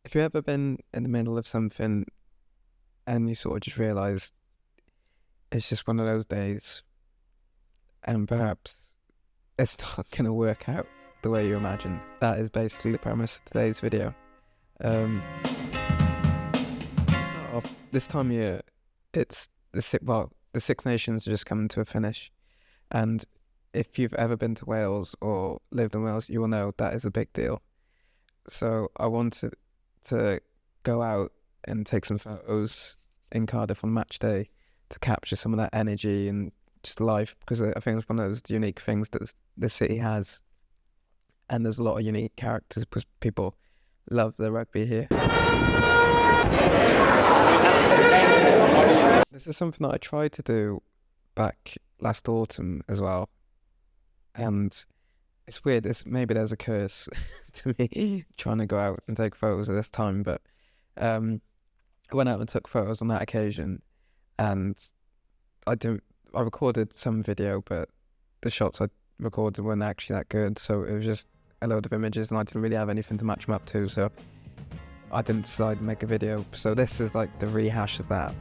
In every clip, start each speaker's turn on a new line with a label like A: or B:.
A: Have you ever been in the middle of something and you sort of just realise it's just one of those days and perhaps it's not going to work out the way you imagined? That is basically the premise of today's video. To start off, this time of year, it's the Six Nations are just coming to a finish. And if you've ever been to Wales or lived in Wales, you will know that is a big deal. So I wanted to go out and take some photos in Cardiff on match day to capture some of that energy and just life, because I think it's one of those unique things that the city has. And there's a lot of unique characters because people love the rugby here. This is something that I tried to do back last autumn as well. And it's weird, maybe there's a curse to me trying to go out and take photos at this time, but I went out and took photos on that occasion, and I recorded some video, but the shots I recorded weren't actually that good, so it was just a load of images and I didn't really have anything to match them up to, so I didn't decide to make a video. So this is like the rehash of that.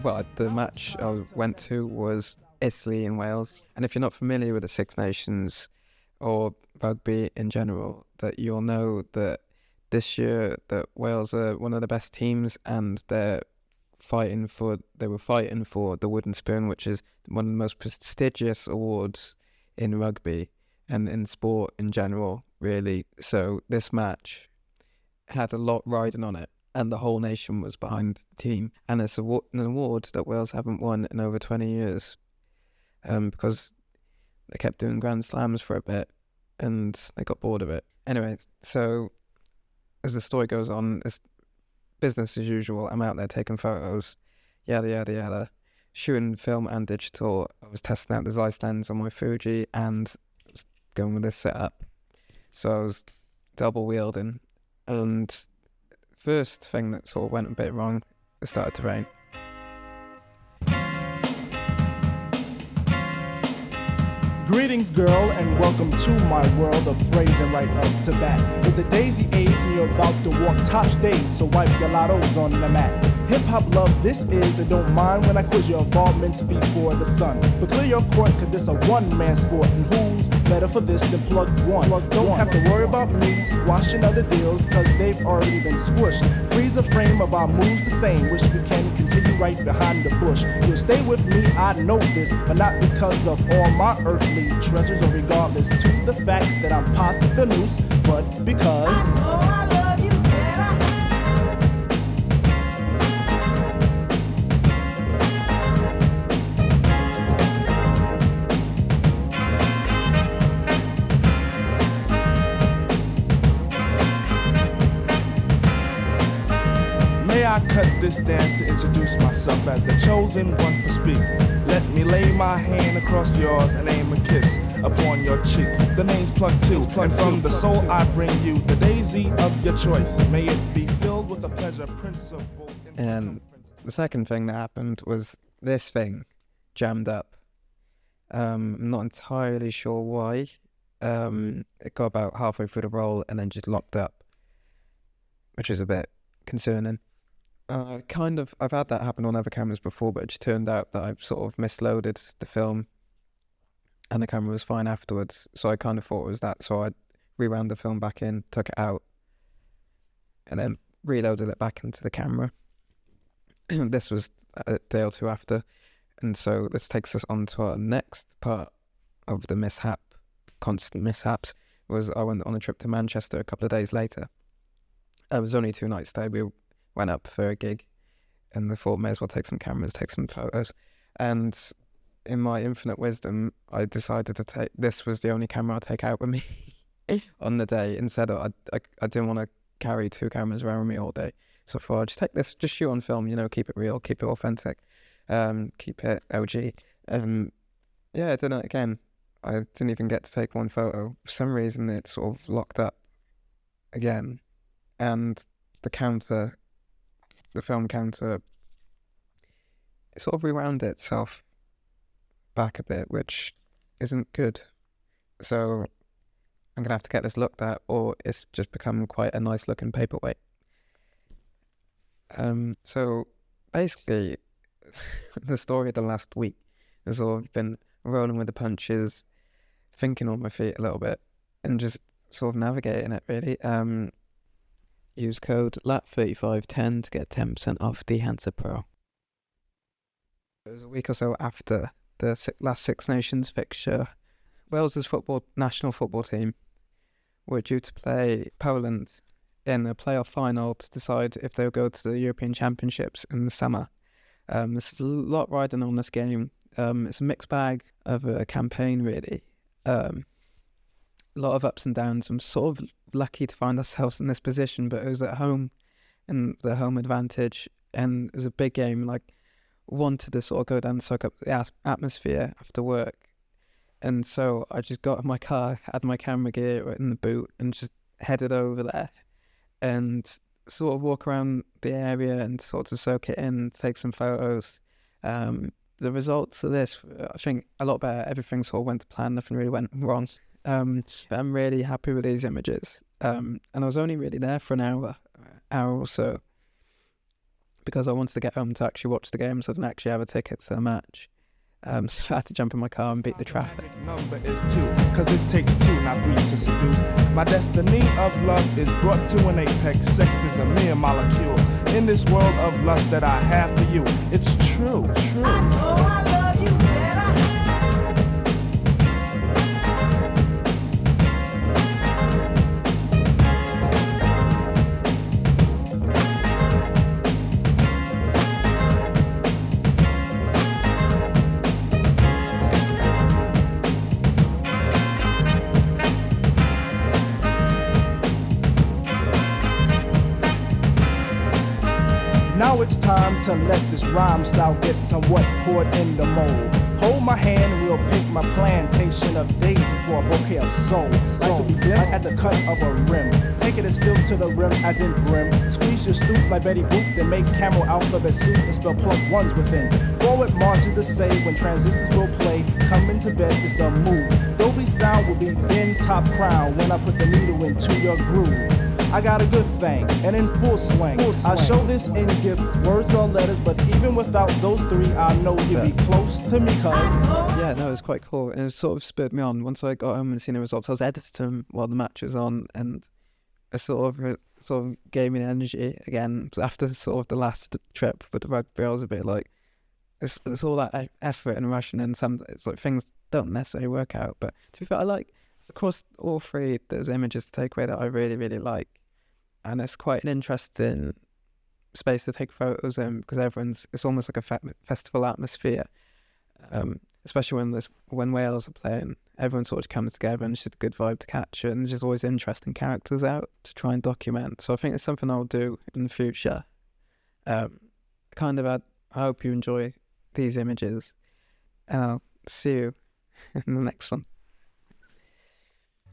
A: Well, the match I went to was Italy and Wales. And if you're not familiar with the Six Nations or rugby in general, that you'll know that this year that Wales are one of the best teams, and they were fighting for the wooden spoon, which is one of the most prestigious awards in rugby and in sport in general, really. So this match had a lot riding on it, and the whole nation was behind the team. And it's an award that Wales haven't won in over 20 years, because they kept doing Grand Slams for a bit and they got bored of it. Anyway, so as the story goes on, it's business as usual. I'm out there taking photos, yada, yada, yada, shooting film and digital. I was testing out the zeiss lens on my Fuji and was going with this setup. So I was double wielding, and first thing that sort of went a bit wrong, it started to rain.
B: Greetings, girl, and welcome to my world of phrasing right up to bat. It's the daisy age and you're about to walk top stage, so wipe your lottos on the mat. Hip-hop love this is, and don't mind when I quiz your involvements before the sun. But clear your court, cause this a one-man sport, and who's better for this than plug one? Don't have to worry about me squashing other deals, cause they've already been squished. Freeze a frame of our moves the same, wish we can continue right behind the bush. You'll stay with me, I know this, but not because of all my earthly treasures, or regardless to the fact that I'm past the noose, but because I love you better. May I cut this dance to introduce myself as the chosen one for speak. Let me lay my hand across yours and aim a kiss upon your cheek. The name's Plug 2, and from the soul I bring you the daisy of your choice. May it be filled with a pleasure principle.
A: And the second thing that happened was this thing jammed up. I'm not entirely sure why. It got about halfway through the roll and then just locked up, which is a bit concerning. I've had that happen on other cameras before, but it just turned out that I've sort of misloaded the film and the camera was fine afterwards. So I kind of thought it was that. So I rewound the film back in, took it out, and then reloaded it back into the camera. This was a day or two after. And so this takes us on to our next part of the constant mishaps, was I went on a trip to Manchester a couple of days later. It was only 2 nights stay. We went up for a gig, and I thought may as well take some cameras, take some photos. And in my infinite wisdom, I decided to take, this was the only camera I'll take out with me on the day. Instead of, I didn't want to carry 2 cameras around with me all day. So I thought I'd just take this, just shoot on film, keep it real, keep it authentic, keep it OG. Yeah, I did it again. I didn't even get to take one photo. For some reason, it sort of locked up again. And the film counter, it sort of rewound itself back a bit, which isn't good. So I'm gonna have to get this looked at, or it's just become quite a nice looking paperweight. So basically, the story of the last week has sort of been rolling with the punches, thinking on my feet a little bit, and just sort of navigating it really. Use code LAT3510 to get 10% off Dehancer Pro. It was a week or so after the last Six Nations fixture. Wales's national football team were due to play Poland in a playoff final to decide if they would go to the European Championships in the summer. There's a lot riding on this game. It's a mixed bag of a campaign, really. A lot of ups and downs. I'm sort of lucky to find ourselves in this position, but it was at home and the home advantage, and it was a big game. Like, wanted to sort of go down and soak up the atmosphere after work. And so I just got in my car, had my camera gear in the boot, and just headed over there and sort of walk around the area and sort of soak it in, take some photos. The results of this, I think, a lot better. Everything sort of went to plan. Nothing really went wrong. But I'm really happy with these images. And I was only really there for an hour or so, because I wanted to get home to actually watch the game, so I didn't actually have a ticket to the match. So I had to jump in my car and beat the traffic.
B: Number is 2, cause it takes 2, not 3 to seduce. My destiny of love is brought to an apex. Sex is a mere molecule in this world of lust that I have for you. It's true.
C: I know I love you better.
B: Now it's time to let this rhyme style get somewhat poured in the mold. Hold my hand and we'll pick my plantation of daisies for a bouquet of soul. Nice to be dim at the cut of a rim. Take it as filled to the rim as in brim. Squeeze your stoop like Betty Boop, then make camel alphabet soup and spell plug ones within. Forward march is the say when transistors will play. Coming to bed is the move. Dolby sound will be then top crown when I put the needle into your groove. I got a good thing, and in full swing. I show this in gifts, words or letters, but even without those 3, I know you'd be close to me, cuz.
A: Yeah, no, it was quite cool, and it sort of spurred me on. Once I got home and seen the results, I was editing them while the match was on, and it sort of gave me the energy again. After sort of the last trip with the rugby, I was a bit like, it's all that effort and rushing, and it's like things don't necessarily work out. But to be fair, I like, across all 3, there's images to take away that I really, really like. And it's quite an interesting space to take photos in, because it's almost like a festival atmosphere. Especially when Wales are playing, everyone sort of comes together and it's just a good vibe to capture, and there's just always interesting characters out to try and document. So I think it's something I'll do in the future. I hope you enjoy these images, and I'll see you in the next one.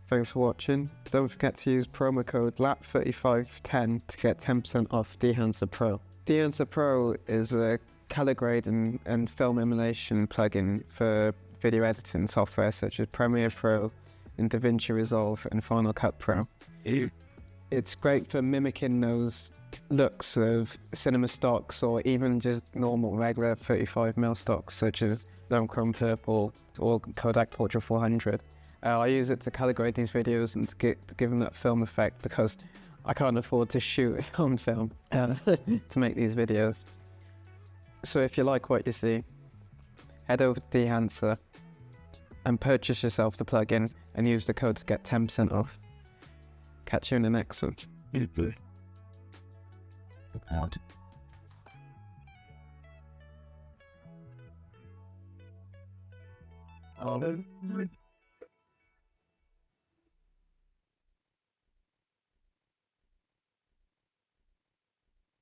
A: Thanks for watching. Don't forget to use promo code LAT3510 to get 10% off Dehancer Pro. Dehancer Pro is a color grade and film emulation plugin for video editing software such as Premiere Pro and DaVinci Resolve and Final Cut Pro. It's great for mimicking those looks of cinema stocks, or even just normal regular 35mm stocks such as Chrome Purple or Kodak Portra 400. I use it to color grade these videos and to give them that film effect, because I can't afford to shoot on film to make these videos. So if you like what you see, head over to Dehancer and purchase yourself the plugin and use the code to get 10% off. Catch you in the next one.